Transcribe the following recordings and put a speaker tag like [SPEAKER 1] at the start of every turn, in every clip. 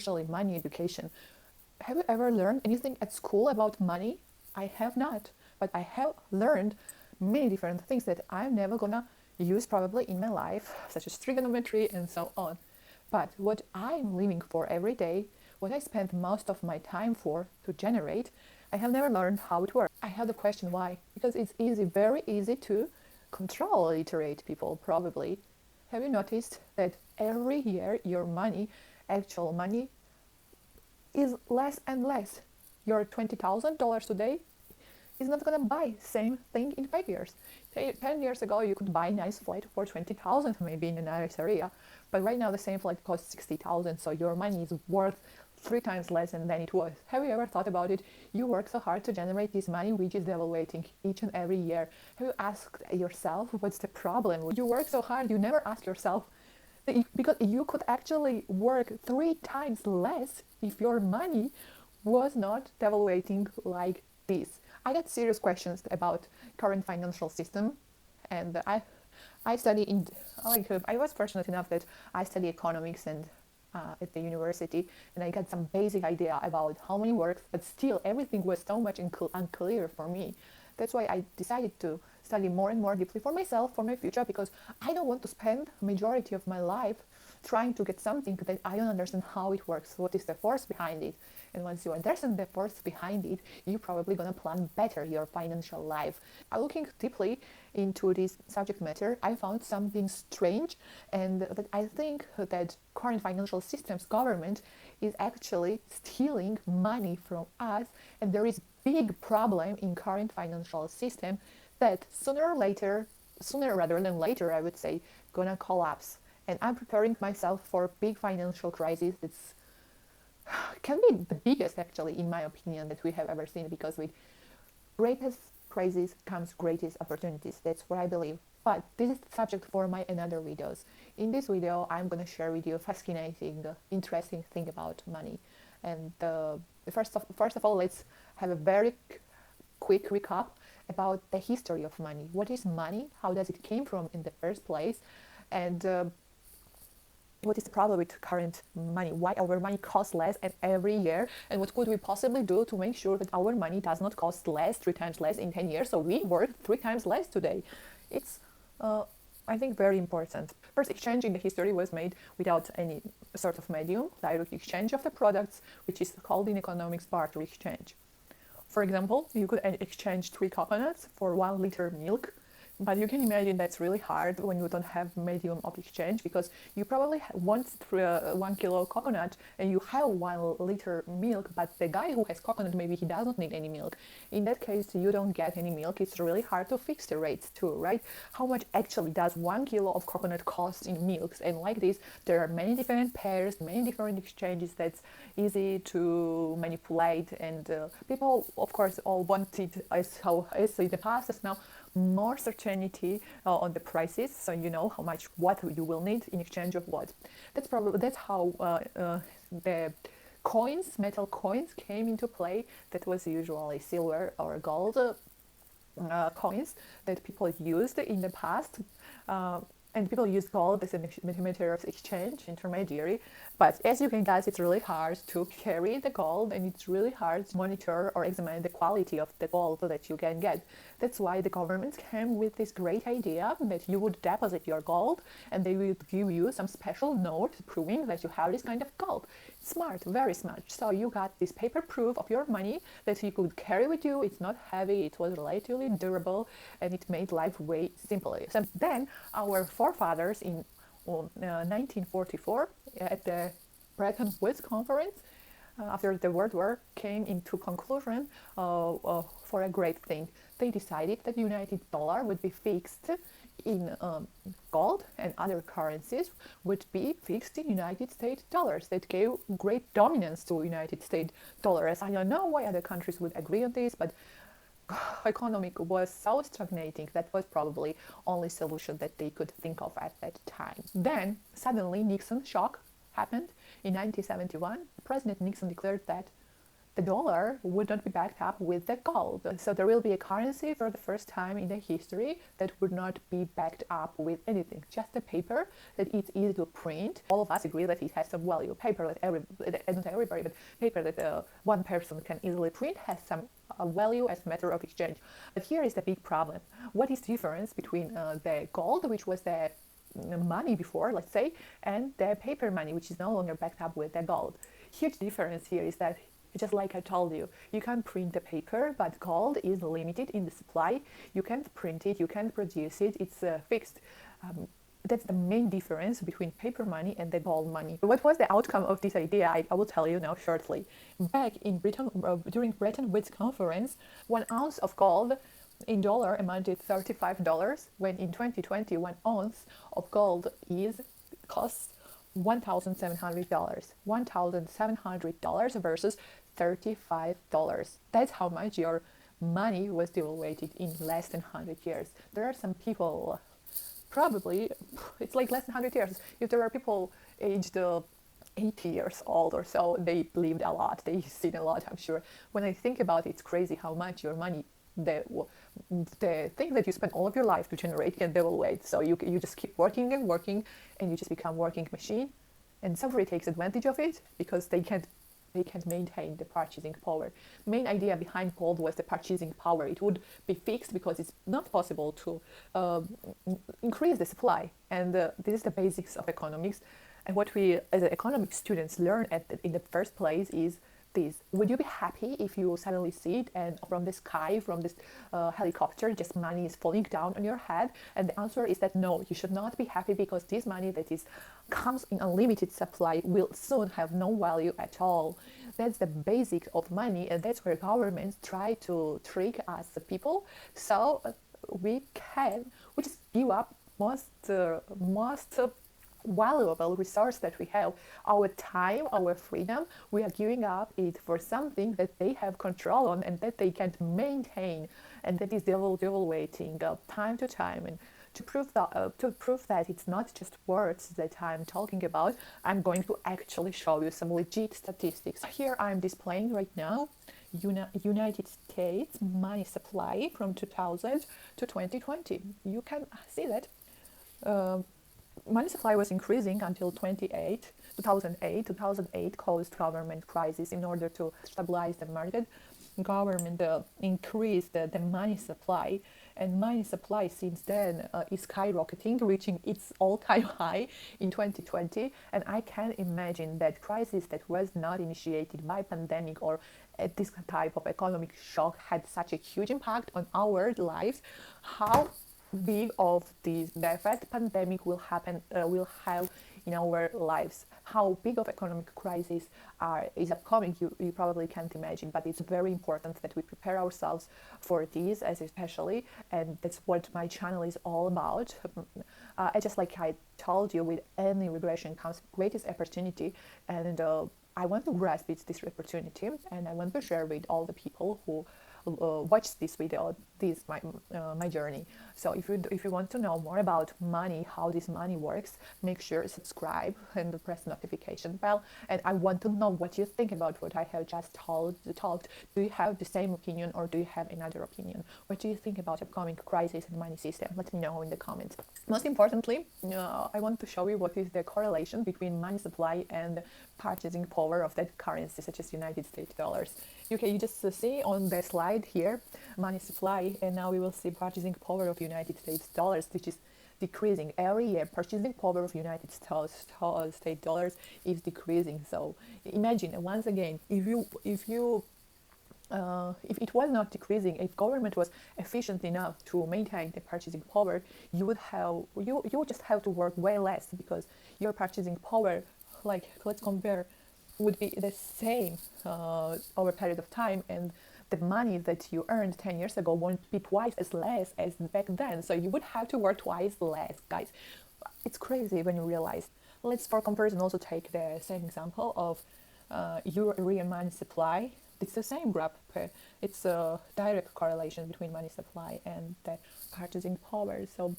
[SPEAKER 1] especially money education. Have you ever learned anything at school about money? I have not, but I have learned many different things that I'm never gonna use probably in my life, such as trigonometry and so on. But what I'm living for every day, what I spend most of my time for to generate, I have never learned how it works. I have the question why. Because it's easy, very easy to control illiterate people, probably. Have you noticed that every year your money, actual money, is less and less? Your $20,000 today is not gonna buy same thing in 5 years. 10 years ago, you could buy a nice flight for 20,000 maybe in a nice area, but right now the same flight costs 60,000, so your money is worth 3 times less than it was. Have you ever thought about it? You work so hard to generate this money, which is devaluating each and every year. Have you asked yourself what's the problem? You work so hard, you never ask yourself, because you could actually work 3 times less if your money was not devaluating like this. I get serious questions about current financial system, and I study in, like, I was fortunate enough that I study economics and at the university, and I got some basic idea about how money works, but still everything was so much unclear for me. That's why I decided to study more and more deeply for myself, for my future, because I don't want to spend majority of my life trying to get something that I don't understand how it works, what is the force behind it. And once you understand the force behind it, you're probably gonna plan better your financial life. Looking deeply into this subject matter, I found something strange, and that I think that current financial systems government is actually stealing money from us, and there is big problem in current financial system that sooner rather than later, I would say, gonna collapse. And I'm preparing myself for a big financial crisis that's can be the biggest, actually, in my opinion, that we have ever seen, because with greatest crisis comes greatest opportunities. That's what I believe. But this is the subject for my another videos. In this video, I'm going to share with you a fascinating, interesting thing about money. And first of all, let's have a very quick recap about the history of money. What is money? How does it came from in the first place? And what is the problem with current money? Why our money costs less every year? And what could we possibly do to make sure that our money does not cost less, 3 times less in 10 years, so we work 3 times less today? It's, I think, very important. First exchange in the history was made without any sort of medium, direct exchange of the products, which is called in economics barter exchange. For example, you could exchange 3 coconuts for 1 liter milk. But you can imagine that's really hard when you don't have medium of exchange, because you probably want 1 kilo coconut and you have 1 liter milk, but the guy who has coconut, maybe he doesn't need any milk. In that case, you don't get any milk. It's really hard to fix the rates too, right? How much actually does 1 kilo of coconut cost in milks? And like this, there are many different pairs, many different exchanges that's easy to manipulate. And people, of course, all want it as in the past as now, more certainty on the prices, so you know how much what you will need in exchange of what. That's how the metal coins came into play. That was usually silver or gold coins that people used in the past. And people use gold as a matter of exchange, intermediary. But as you can guess, it's really hard to carry the gold, and it's really hard to monitor or examine the quality of the gold that you can get. That's why the government came with this great idea that you would deposit your gold, and they would give you some special note proving that you have this kind of gold. Smart, very smart. So you got this paper proof of your money that you could carry with you. It's not heavy, it was relatively durable, and it made life way simpler. So then our forefathers in 1944 at the Bretton Woods Conference, after the World War, came into conclusion for a great thing. They decided that the United dollar would be fixed in gold, and other currencies would be fixed in United States dollars. That gave great dominance to United States dollars. I don't know why other countries would agree on this, but economic was so stagnating. That was probably only solution that they could think of at that time. Then suddenly Nixon shock happened in 1971. President Nixon declared that the dollar would not be backed up with the gold. So there will be a currency for the first time in the history that would not be backed up with anything, just a paper that it's easy to print. All of us agree that it has some value. Paper that not everybody, but paper that one person can easily print has some value as a matter of exchange. But here is the big problem. What is the difference between the gold, which was the money before, let's say, and the paper money, which is no longer backed up with the gold? Huge difference here is that, just like I told you, you can print the paper, but gold is limited in the supply. You can't print it, you can't produce it, it's fixed. That's the main difference between paper money and the gold money. What was the outcome of this idea? I will tell you now shortly. Back in Britain, during Bretton Woods conference, 1 ounce of gold in dollar amounted $35, when in 2020 1 ounce of gold costs $1,700. $1,700 versus $35. That's how much your money was devaluated in less than 100 years. There are some people, probably, it's like less than 100 years. If there are people aged 80 years old or so, they lived a lot, they've seen a lot, I'm sure. When I think about it, it's crazy how much your money, the thing that you spend all of your life to generate, can devaluate. So you just keep working and working, and you just become working machine. And somebody takes advantage of it because they can't maintain the purchasing power. Main idea behind gold was the purchasing power. It would be fixed because it's not possible to increase the supply. And this is the basics of economics. And what we as economics students learn in the first place is this: would you be happy if you suddenly see it and from the sky, from this helicopter, just money is falling down on your head? And the answer is that no, you should not be happy, because this money that comes in unlimited supply will soon have no value at all. That's the basic of money, and that's where governments try to trick us, the people, so we just give up most valuable resource that we have, our time, our freedom. We are giving up it for something that they have control on and that they can't maintain, and that is devaluating time to time. And to prove that it's not just words that I'm talking about, I'm going to actually show you some legit statistics. Here I'm displaying right now United States money supply from 2000 to 2020. You can see that money supply was increasing until 2008. 2008 caused government crisis. In order to stabilize the market, government increased the money supply, and money supply since then is skyrocketing, reaching its all-time high in 2020. And I can imagine that crisis that was not initiated by pandemic or this type of economic shock had such a huge impact on our lives. How big of the effect pandemic will have in our lives, how big of economic crisis is upcoming, you probably can't imagine. But it's very important that we prepare ourselves for this, as especially, and that's what my channel is all about. Just like I told you, with any regression comes greatest opportunity, and I want to grasp this opportunity, and I want to share with all the people who watch this video, my journey. So if you want to know more about money, how this money works, make sure to subscribe and press the notification bell. And I want to know what you think about what I have just talked. Do you have the same opinion, or do you have another opinion? What do you think about upcoming crisis and money system? Let me know in the comments. Most importantly, I want to show you what is the correlation between money supply and purchasing power of that currency, such as United States dollars. You just see on the slide here money supply, and now we will see purchasing power of United States dollars, which is decreasing every year. Purchasing power of United States dollars is decreasing. So imagine once again, if it was not decreasing, if government was efficient enough to maintain the purchasing power, you would just have to work way less, because your purchasing power, like, let's compare, would be the same over a period of time, and the money that you earned 10 years ago won't be twice as less as back then. So you would have to work twice less, guys. It's crazy when you realize. Let's, for comparison, also take the same example of Euro money supply. It's the same graph. It's a direct correlation between money supply and the purchasing power. So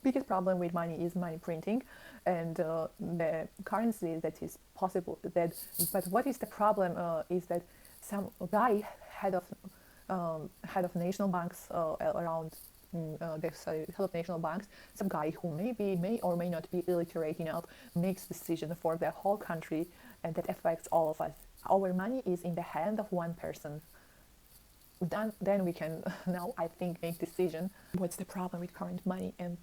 [SPEAKER 1] biggest problem with money is money printing and the currency that is possible. But what is the problem is that some guy head of national banks around this head of national banks, some guy who may or may not be illiterate enough, makes decision for the whole country, and that affects all of us. Our money is in the hand of one person. Then we can now, I think, make decision what's the problem with current money. And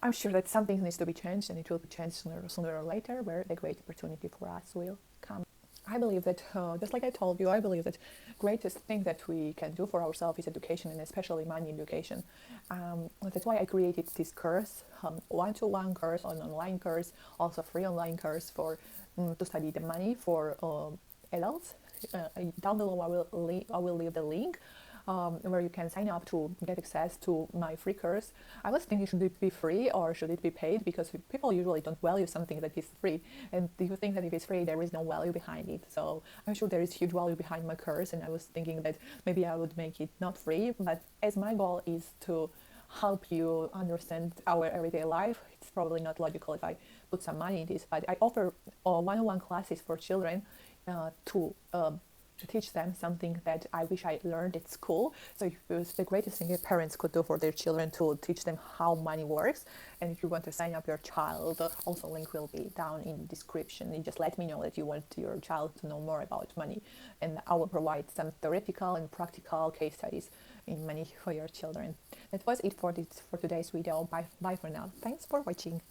[SPEAKER 1] I'm sure that something needs to be changed, and it will be changed sooner or later, where the great opportunity for us will come. I believe that, just like I told you, I believe that greatest thing that we can do for ourselves is education, and especially money education. That's why I created this course, one-to-one course, an online course, also free online course for to study the money for adults. Down below, I will leave the link where you can sign up to get access to my free course. I was thinking, should it be free or should it be paid? Because people usually don't value something that is free. And if you think that if it's free, there is no value behind it. So I'm sure there is huge value behind my course. And I was thinking that maybe I would make it not free, but as my goal is to help you understand our everyday life, it's probably not logical if I put some money in this, but I offer one-on-one classes for children to teach them something that I wish I learned at school. So it's the greatest thing that parents could do for their children, to teach them how money works. And if you want to sign up your child, also link will be down in the description. You just let me know that you want your child to know more about money, and I will provide some theoretical and practical case studies in money for your children. That was it for today's video. Bye for now. Thanks for watching.